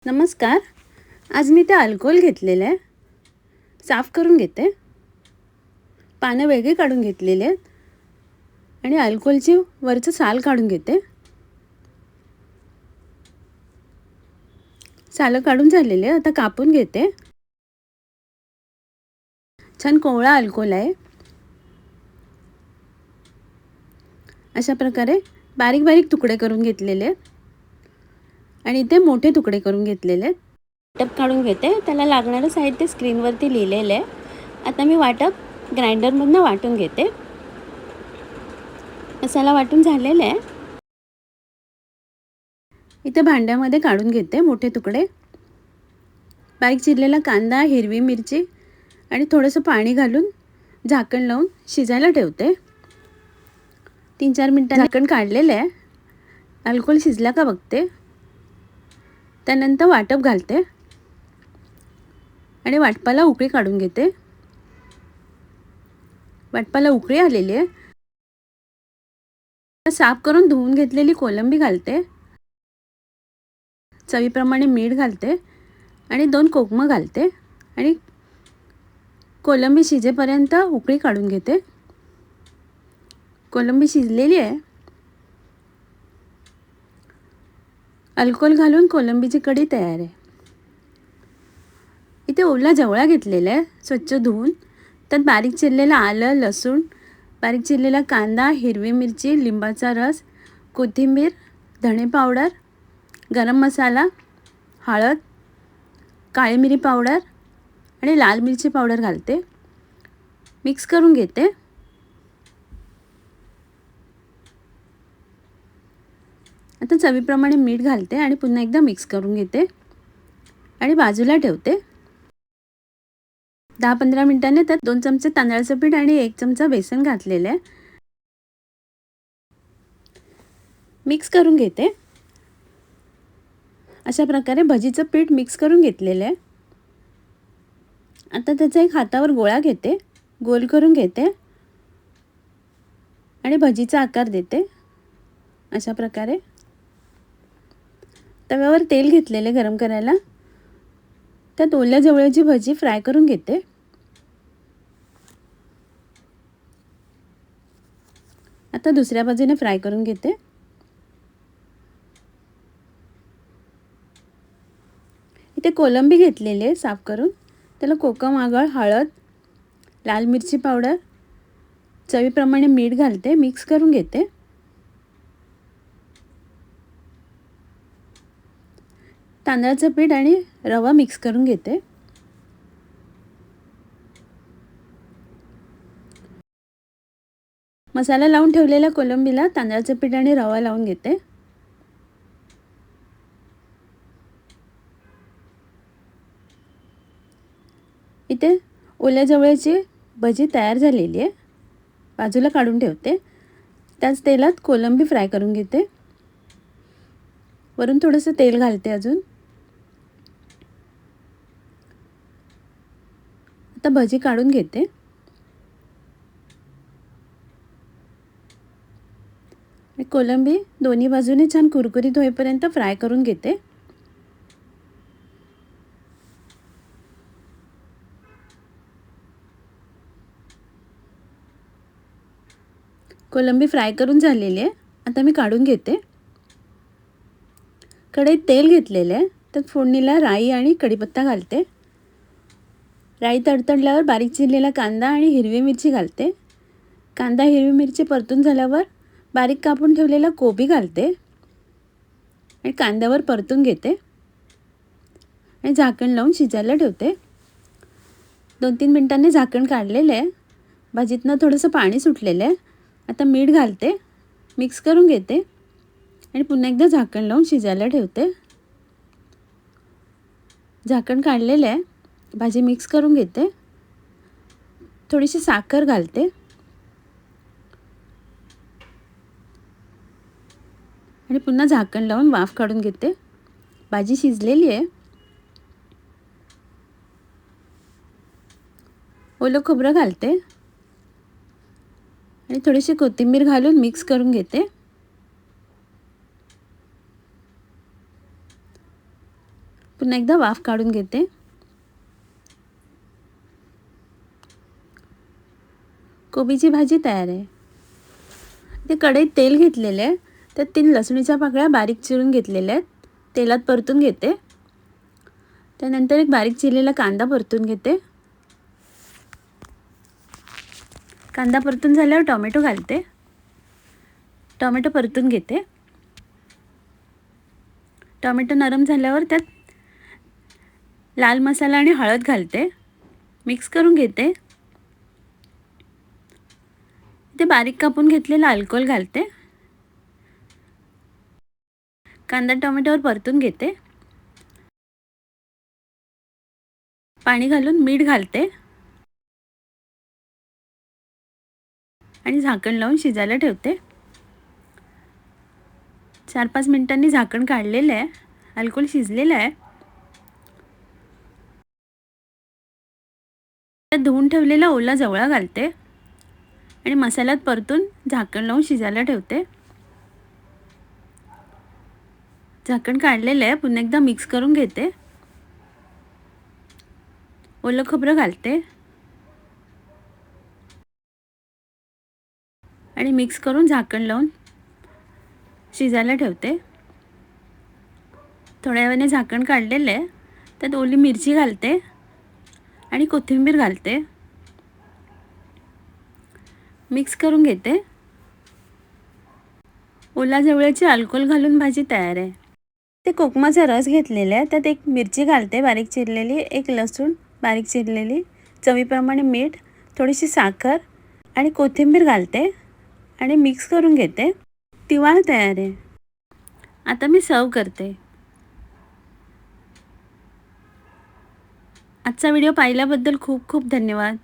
नमस्कार. आज मी ते अल्कोहोल घेतलेलं आहे. साफ करून घेते. पानं वेगळी काढून घेतलेली आहेत आणि अल्कोहोलची वरचं साल काढून घेते. सालं काढून झालेले आता कापून घेते. छान कोवळा अल्कोहोल आहे. अशा प्रकारे बारीक बारीक तुकडे करून घेतलेले आहेत आणि इथे मोठे तुकडे करून घेतलेले आहेत. वाटप काढून घेते. त्याला लागणारं साहित्य स्क्रीनवरती लिहिलेलं आहे. आता मी वाटप ग्राइंडरमधनं वाटून घेते. मसाला वाटून झालेला आहे. इथे भांड्यामध्ये काढून घेते मोठे तुकडे. बारीक चिरलेला कांदा, हिरवी मिरची आणि थोडंसं पाणी घालून झाकण लावून शिजायला ठेवते. 3-4 मिनटं झाकण काढलेलं आहे. अल्कोहोल शिजला का बघते. त्यानंतर वाटप घालते आणि वाटपाला उकळी काढून घेते. वाटपाला उकळी आलेली आहे. साफ करून धुवून घेतलेली कोलंबी घालते. चवीप्रमाणे मीठ घालते आणि 2 कोकमं घालते आणि कोलंबी शिजेपर्यंत उकळी काढून घेते. कोलंबी शिजलेली आहे. अल्कोहोल घालून कोलंबीची कढी तयार आहे. इथे ओला जवळा घेतलेला आहे स्वच्छ धुवून. त्यात बारीक चिरलेलं आलं, लसूण, बारीक चिरलेला कांदा, हिरवी मिरची, लिंबाचा रस, कोथिंबीर, धणे पावडर, गरम मसाला, हळद, काळी मिरी पावडर आणि लाल मिरची पावडर घालते. मिक्स करून घेते. आता चवीप्रमाणे मीठ घालते आणि पुन्हा एकदा मिक्स करून घेते आणि बाजूला ठेवते. 10-15 मिनिटांनी त्यात 2 चमचे तांदळाचं पीठ आणि 1 चमचा बेसन घातलेलं आहे. मिक्स करून घेते. अशा प्रकारे भजीचं पीठ मिक्स करून घेतलेलं आहे. आता त्याचा एक हातावर गोळा घेते, गोल करून घेते आणि भजीचा आकार देते. अशा प्रकारे तव्यावर तेल घेतलेले गरम करायला. त्यात ओल्या जवळ्याची भजी फ्राय करून घेते. आता दुसऱ्या बाजूने फ्राय करून घेते. इथे कोलंबी घेतलेली आहे साफ करून. त्याला कोकम, आगळ, हळद, लाल मिरची पावडर, चवीप्रमाणे मीठ घालते. मिक्स करून घेते. तांदळाचं पीठ आणि रवा मिक्स करून घेते. मसाला लावून ठेवलेल्या कोलंबीला तांदळाचं पीठ आणि रवा लावून घेते. इथे ओल्या जवळची भजी तयार झालेली आहे. बाजूला काढून ठेवते. त्याच तेलात कोलंबी फ्राय करून घेते. वरून थोडंसं तेल घालते अजून. आता भजी काढून घेते. कोलंबी दोन्ही बाजूने छान कुरकुरीत होईपर्यंत फ्राय करून घेते. कोलंबी फ्राय करून झालेली आहे. आता मी काढून घेते. कढईत तेल घेतलेले आहे. त्यात फोडणीला राई आणि कढीपत्ता घालते. राई तडतडल्यावर बारीक चिरलेला कांदा आणि हिरवी मिरची घालते. कांदा, हिरवी मिरची परतून झाल्यावर बारीक कापून ठेवलेला कोबी घालते आणि कांद्यावर परतून घेते आणि झाकण लावून शिजायला ठेवते. 2-3 मिनिटांनी झाकण काढलेलं आहे. भाजीतनं थोडंसं पाणी सुटलेलं आहे. आता मीठ घालते, मिक्स करून घेते आणि पुन्हा एकदा झाकण लावून शिजायला ठेवते. झाकण काढलेलं आहे. भाजी मिक्स करून घेते. थोडीशी साखर घालते आणि पुन्हा झाकण लावून वाफ काढून घेते. भाजी शिजलेली आहे. ओलं खोबरं घालते आणि थोडीशी कोथिंबीर घालून मिक्स करून घेते. पुन्हा एकदा वाफ काढून घेते. कोबीची भाजी तयार आहे. ते कढईत तेल घेतलेले आहे. त्यात 3 लसणीच्या पाकळ्या बारीक चिरून घेतलेल्या आहेत. तेलात परतून घेते. त्यानंतर एक बारीक चिरलेला कांदा परतून घेते. कांदा परतून झाल्यावर टोमॅटो घालते. टोमॅटो परतून घेते. टोमॅटो नरम झाल्यावर त्यात लाल मसाला आणि हळद घालते. मिक्स करून घेते. ते बारीक कापून घेतलेलं अल्कोहोल घालते. कांदा टोमॅटोवर परतून घेते. पाणी घालून मीठ घालते आणि झाकण लावून शिजायला ठेवते. 4-5 मिनिटांनी झाकण काढलेलं आहे. अल्कोहोल शिजलेलं आहे. त्यात धुवून ठेवलेला ओला जवळा घालते आणि मसाल्यात परतून झाकण लावून शिजायला ठेवते. झाकण काढलेलं आहे. पुन्हा एकदा मिक्स करून घेते. ओलं खोबरं घालते आणि मिक्स करून झाकण लावून शिजायला ठेवते. थोड्या वेळाने झाकण काढलेलं आहे. त्यात ओली मिरची घालते आणि कोथिंबीर घालते. मिक्स करून घेते. ओला जवळ्याची अल्कोहोल घालून भाजी तयार आहे. ते कोकमाचा रस घेतलेला आहे. त्यात एक मिरची घालते बारीक चिरलेली, एक लसूण बारीक चिरलेली, चवीप्रमाणे मीठ, थोडीशी साखर आणि कोथिंबीर घालते आणि मिक्स करून घेते. तिवाळ तयार आहे. आता मी सर्व करते. आजचा व्हिडिओ पाहिल्याबद्दल खूप खूप धन्यवाद.